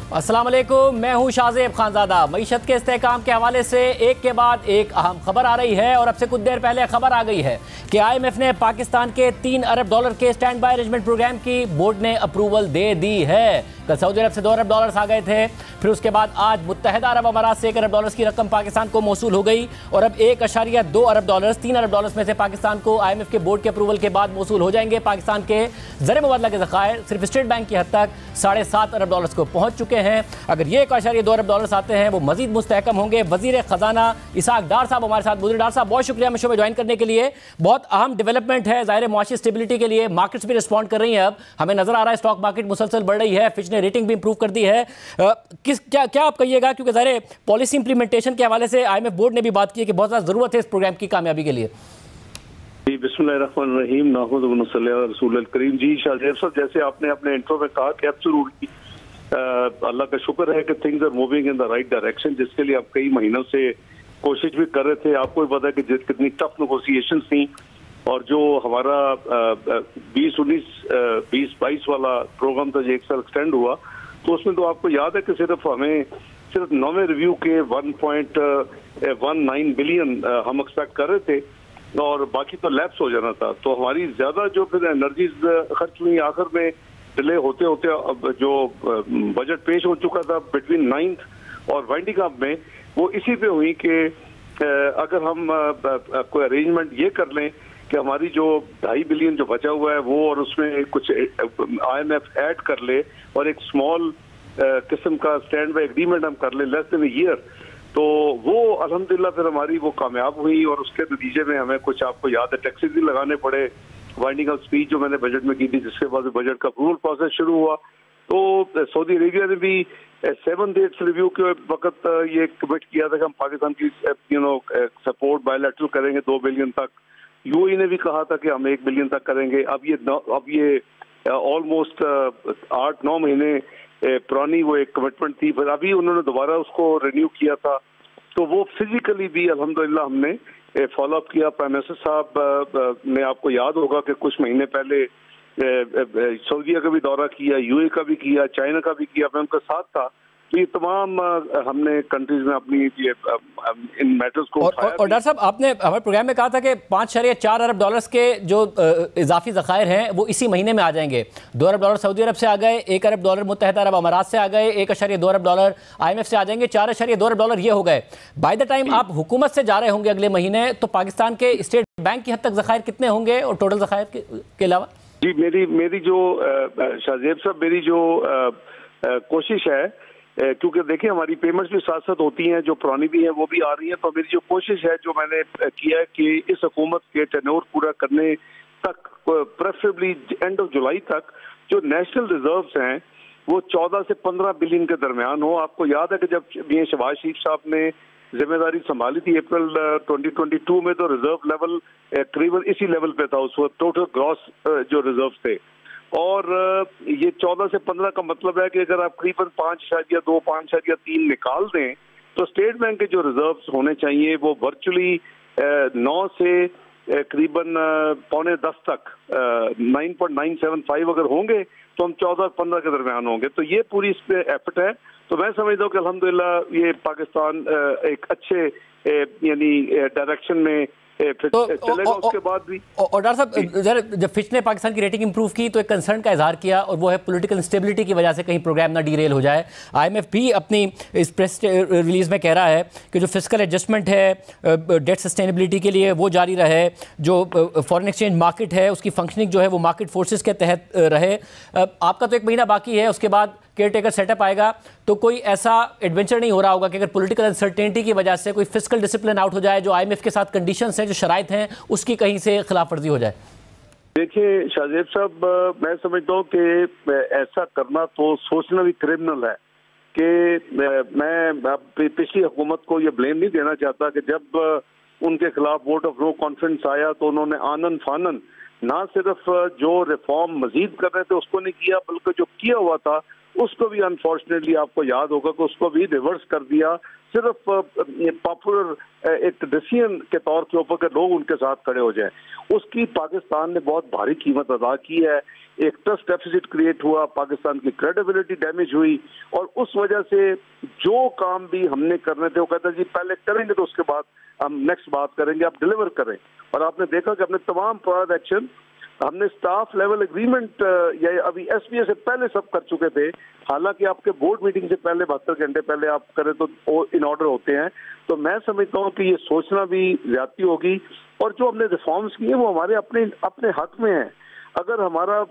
अस्सलाम वालेकुम, मैं हूं शाहजेब खानजादा। मईशत के इस्तेहकाम के हवाले से एक के बाद एक अहम खबर आ रही है और अब से कुछ देर पहले खबर आ गई है कि IMF ने पाकिस्तान के $3 अरब के स्टैंड बाय अरेंजमेंट प्रोग्राम की बोर्ड ने अप्रूवल दे दी है। कल सऊदी अरब से $2 अरब आ गए थे, फिर उसके बाद आज मुत्तहिदा अरब अमारात से $1 अरब की रकम पाकिस्तान को मौसूल हो गई और अब $1.2 अरब $3 अरब में से पाकिस्तान को IMF के बोर्ड के अप्रूवल के बाद मौसूल हो जाएंगे। पाकिस्तान के ज़र मुबादला के ज़खायर सिर्फ स्टेट बैंक की हद तक $7.5 अरब को पहुंच चुके हैं। अगर ये $1.2 अरब आते हैं वो मजीद मुस्तहकम होंगे। वजीर खजाना इसहाक डार साहब हमारे साथ मौजूद। डार साहब, बहुत शुक्रिया शो में ज्वाइन करने के लिए। बहुत अहम डेवलपमेंट है, ज़ाहिर मुआशी स्टेबिलिटी के लिए मार्केट्स भी रिस्पॉन्ड कर रही हैं। अब हमें नजर आ रहा है स्टॉक मार्केट मुसलसल बढ़ रही है, फिच ने रेटिंग भी इंप्रूव कर दी है। क्या आप कहिएगा, क्योंकि ज़ाहिर पॉलिसी इंप्लीमेंटेशन के हवाले से IMF बोर्ड ने भी बात की है कि बहुत ज़्यादा ज़रूरत है इस प्रोग्राम की कामयाबी के लिए। बिस्मिल्लाहिर्रहमानिर्रहीम, रसूल करीम। जी शाहजेब साहब, जैसे आपने अपने इंट्रो में कहा कि एब्सोल्युटली अल्लाह का शुक्र है कि things are moving in the right direction, जिसके लिए आप कई महीनों से कोशिश भी कर रहे थे। आपको भी पता है कि कितनी टफ नेगोशिएशंस थी और जो हमारा 2019-2022 वाला प्रोग्राम था जो 1 साल एक्सटेंड हुआ, तो उसमें तो आपको याद है कि सिर्फ 9वें रिव्यू के 1.19 बिलियन हम एक्सपेक्ट कर रहे थे और बाकी तो लैप्स हो जाना था। तो हमारी ज्यादा जो फिर एनर्जीज खर्च हुई, आखिर में डिले होते होते अब जो बजट पेश हो चुका था बिटवीन 9th और वाइंडिंग अप में, वो इसी पे हुई कि अगर हम कोई अरेंजमेंट ये कर लें कि हमारी जो 2.5 बिलियन जो बचा हुआ है वो और उसमें कुछ IMF ऐड कर ले और एक स्मॉल किस्म का स्टैंड बाय एग्रीमेंट हम कर ले लेस देन अ ईयर, तो वो अल्हम्दुलिल्लाह फिर हमारी वो कामयाब हुई और उसके नतीजे में हमें कुछ, आपको याद है, टैक्सेस भी लगाने पड़े। वाइंडिंग अप स्पीच जो मैंने बजट में की थी, जिसके बाद बजट का अप्रूवल प्रोसेस शुरू हुआ। तो सऊदी अरेबिया ने भी 7 डेट्स रिव्यू के वक्त ये कमिट किया था कि हम पाकिस्तान की सपोर्ट बायलैटरल करेंगे 2 बिलियन तक। UAE ने भी कहा था कि हम 1 बिलियन तक करेंगे। अब ये ऑलमोस्ट 8-9 महीने पुरानी वो एक कमिटमेंट थी, फिर अभी उन्होंने दोबारा उसको रिन्यू किया था। तो वो फिजिकली भी अल्हम्दुलिल्लाह हमने फॉलो अप किया। प्राइम मिनिस्टर साहब ने, आपको याद होगा कि कुछ महीने पहले सऊदीया का भी दौरा किया, UAE का भी किया, चाइना का भी किया, मैं उनका साथ था। तो ये तमाम हमने कंट्रीज में अपनी ये इन मैटर्स को और डॉक्टर साहब, आपने हमारे प्रोग्राम में कहा था कि $5.4 अरब के जो इजाफी ज़खायर हैं वो इसी महीने में आ जाएंगे। $2 अरब सऊदी अरब से आ गए, $1 अरब मुत्तहिदा अरब अमारात से आ गए, $1.2 अरब IMF से आ जाएंगे, $4.2 अरब ये हो गए। बाय द टाइम आप हुकूमत से जा रहे होंगे अगले महीने, तो पाकिस्तान के स्टेट बैंक की हद तक ज़खायर कितने होंगे और टोटल ज़खायर के अलावा? जी, मेरी जो शाहजेब साहब, मेरी जो कोशिश है, क्योंकि देखिए हमारी पेमेंट्स भी साथ साथ होती हैं, जो पुरानी भी हैं वो भी आ रही हैं। तो मेरी जो कोशिश है, जो मैंने किया है कि इस हुकूमत के टेन्योर पूरा करने तक, प्रेफरेबली एंड ऑफ जुलाई तक, जो नेशनल रिजर्व्स हैं वो 14 से 15 बिलियन के दरमियान हो। आपको याद है कि जब ये शहबाज शरीफ साहब ने जिम्मेदारी संभाली थी अप्रैल 2022 में, तो रिजर्व लेवल करीबन इसी लेवल पे था उस वक्त, टोटल ग्रॉस जो रिजर्व थे। और ये 14 से 15 का मतलब है कि अगर आप करीबन 5.2, 5.3 निकाल दें, तो स्टेट बैंक के जो रिजर्व्स होने चाहिए वो वर्चुअली 9 से करीबन 9.10 तक 9.975 अगर होंगे तो हम 14-15 के दरमियान होंगे। तो ये पूरी इस पे एफर्ट है। तो मैं समझता हूँ कि अल्हम्दुलिल्लाह ये पाकिस्तान एक अच्छे यानी डायरेक्शन में तो चलेगा उसके बाद भी। और डॉक्टर साहब, जब फिच ने पाकिस्तान की रेटिंग इंप्रूव की तो एक कंसर्न का इजहार किया, और वो है पॉलिटिकल इंस्टेबिलिटी की वजह से कहीं प्रोग्राम ना डीरेल हो जाए। IMF भी अपनी इस प्रेस रिलीज में कह रहा है कि जो फिस्कल एडजस्टमेंट है डेट सस्टेनेबिलिटी के लिए वो जारी रहे, जो फॉरेन एक्सचेंज मार्केट है उसकी फंक्शनिंग जो है वो मार्केट फोर्सेस के तहत रहे। आपका तो 1 महीना बाकी है, उसके बाद केयर टेकर सेटअप आएगा, तो कोई ऐसा एडवेंचर नहीं हो रहा होगा कि अगर पॉलिटिकल अनसर्टेनिटी की वजह से कोई फिस्कल डिसिप्लिन आउट हो जाए, जो IMF के साथ कंडीशंस हैं, जो शराइत हैं, उसकी कहीं से खिलाफ वर्जी हो जाए? देखिए शाहजेब साहब, मैं समझता हूँ कि ऐसा करना तो सोचना भी क्रिमिनल है। कि मैं पिछली हुकूमत को ये ब्लेम नहीं देना चाहता कि जब उनके खिलाफ वोट ऑफ नो कॉन्फिडेंस आया तो उन्होंने आनन फानन ना सिर्फ जो रिफॉर्म मजीद कर रहे थे उसको नहीं किया, बल्कि जो किया हुआ था उसको भी अनफॉर्चुनेटली आपको याद होगा कि उसको भी रिवर्स कर दिया, सिर्फ पॉपुलर एक डिसीजन के तौर के ऊपर के लोग उनके साथ खड़े हो जाएं। उसकी पाकिस्तान ने बहुत भारी कीमत अदा की है। एक ट्रस्ट डेफिसिट क्रिएट हुआ, पाकिस्तान की क्रेडिबिलिटी डैमेज हुई, और उस वजह से जो काम भी हमने करने थे वो कहता जी पहले करेंगे तो उसके बाद हम नेक्स्ट बात करेंगे, आप डिलीवर करें। और आपने देखा कि अपने तमाम प्रोड एक्शन हमने स्टाफ लेवल एग्रीमेंट या अभी एसपीए से पहले सब कर चुके थे। हालांकि आपके बोर्ड मीटिंग से पहले 72 घंटे पहले आप करें तो इन ऑर्डर होते हैं। तो मैं समझता हूँ कि ये सोचना भी ज्यादती होगी, और जो हमने रिफॉर्म्स किए वो हमारे अपने हक में है। अगर हमारा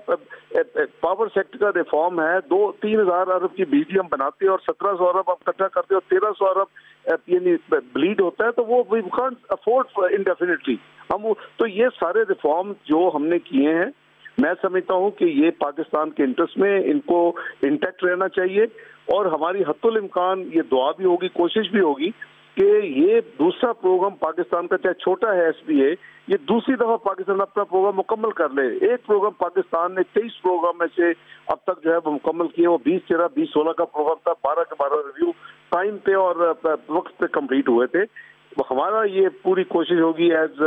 पावर सेक्टर का रिफॉर्म है, 2-3 हज़ार अरब की बिजली हम बनाते हैं और 1700 अरब आप इकट्ठा करते हो, 1300 अरब यानी ब्लीड होता है, तो वो वी कांट अफोर्ड इंडेफिनिटली हम। तो ये सारे रिफॉर्म जो हमने किए हैं, मैं समझता हूँ कि ये पाकिस्तान के इंटरेस्ट में इनको इंटैक्ट रहना चाहिए। और हमारी हत्तुल इम्कान ये दुआ भी होगी, कोशिश भी होगी कि ये दूसरा प्रोग्राम पाकिस्तान का चाहे छोटा है एसपीए, ये दूसरी दफा पाकिस्तान अपना प्रोग्राम मुकम्मल कर ले। एक प्रोग्राम पाकिस्तान ने 23 प्रोग्राम में से अब तक जो है वो मुकम्मल किए, वो 20-13-20-16 का प्रोग्राम था, 12 के 12 रिव्यू टाइम पे और वक्त पे कंप्लीट हुए थे। हमारा ये पूरी कोशिश होगी एज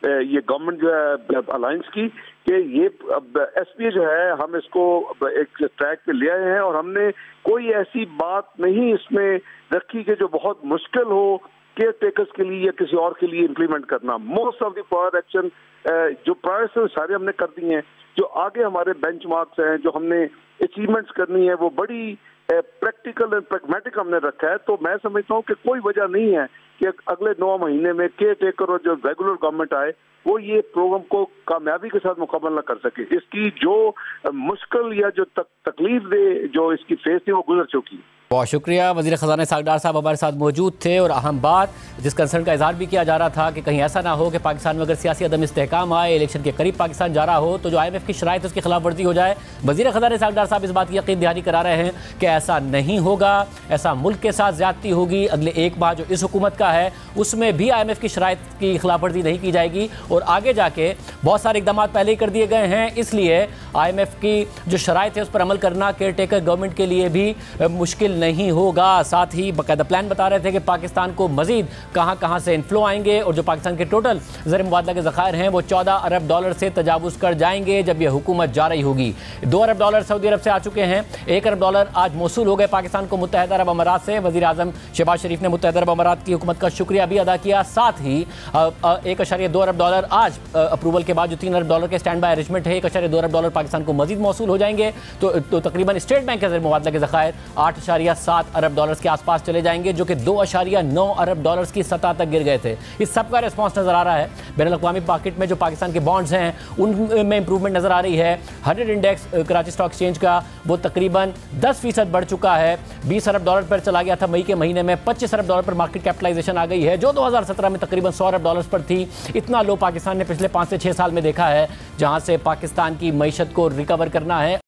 ये गवर्नमेंट जो है अलायंस की कि ये एसपीए जो है हम इसको एक ट्रैक पे ले आए हैं, और हमने कोई ऐसी बात नहीं इसमें रखी कि जो बहुत मुश्किल हो केयर टेकर्स के लिए या किसी और के लिए इम्प्लीमेंट करना। Most of the power action जो प्रायोरिटीज सारे हमने कर दी हैं, जो आगे हमारे बेंचमार्क्स हैं, जो हमने अचीवमेंट्स करनी है, वो बड़ी प्रैक्टिकल एंड प्रैग्मेटिक हमने रखा है। तो मैं समझता हूँ कि कोई वजह नहीं है कि अगले 9 महीने में केयर टेकर और जो रेगुलर गवर्नमेंट आए वो ये प्रोग्राम को कामयाबी के साथ मुकम्मल न कर सके। इसकी जो मुश्किल या जो तकलीफ दे जो इसकी फेस थी वो गुजर चुकी। बहुत शुक्रिया। वज़ीर ख़ज़ाना इसहाक़ डार साहब हमारे साथ मौजूद थे, और अहम बात जिस कंसर्न का इजहार भी किया जा रहा था कि कहीं ऐसा ना हो कि पाकिस्तान में अगर सियासी अदम इस्तेहकाम आए, इलेक्शन के करीब पाकिस्तान जा रहा हो, तो जो IMF की शराइत उसकी खिलाफ वर्जी हो जाए। वज़ीर ख़ज़ाना इसहाक़ डार साहब इस बात की यकीन दहानी करा रहे हैं कि ऐसा नहीं होगा, ऐसा मुल्क के साथ ज़्यादती होगी। अगले एक माह जो इस हुकूमत का है उसमें भी IMF की शराइत की खिलाफ वर्जी नहीं की जाएगी, और आगे जाके बहुत सारे इक़दाम पहले ही कर दिए गए हैं। इसलिए IMF की जो शराइत है उस पर अमल करना केयर टेकर गवर्नमेंट के लिए भी मुश्किल नहीं होगा। साथ ही बाकायदा प्लान बता रहे थे कि पाकिस्तान को मजीद कहां कहां से इन्फ्लो आएंगे, और जो पाकिस्तान के टोटल ज़र मुबादला के ज़खायर हैं वो 14 अरब डॉलर से तजावुज़ कर जाएंगे जब यह हुकूमत जा रही होगी। 2 अरब डॉलर सऊदी अरब से आ चुके हैं, 1 अरब डॉलर आज मौसूल हो गए पाकिस्तान को मुत्तहिदा अरब अमारात से। वज़ीर आज़म शहबाज शरीफ ने मुत्तहिदा अरब अमारात की हुकूमत का शुक्रिया भी अदा किया। साथ ही 1.2 अरब डॉलर आज अप्रूवल के बाद जो 3 अरब डॉलर के स्टैंड बाय अरेंजमेंट है, 1.2 अरब डॉलर पाकिस्तान को मजीद मौसूल हो जाएंगे। तो तकरीबन स्टेट बैंक के ज़र मुबादला के ज़खायर 8.7 अरब डॉलर के आसपास चले जाएंगे, जो कि 2.9 अरब डॉलर्स की सतह तक गिर गए थे। इस सब का रिस्पॉन्स नजर आ रहा है। बैनुल-अक़वामी मार्केट में जो पाकिस्तान के बॉन्ड्स हैं उनमें इंप्रूवमेंट नजर आ रही है। 100 इंडेक्स कराची स्टॉक एक्सचेंज का वो तकरीबन 10% बढ़ चुका है, 20 अरब डॉलर पर चला गया था मई के महीने में। 25 अरब डॉलर पर मार्केट कैपिटलाइजेशन आ गई है, जो 2017 में तकरीबन 100 अरब डॉलर पर थी। इतना लो पाकिस्तान ने पिछले 5 से 6 साल में देखा है, जहां से पाकिस्तान की मईशत को रिकवर करना है।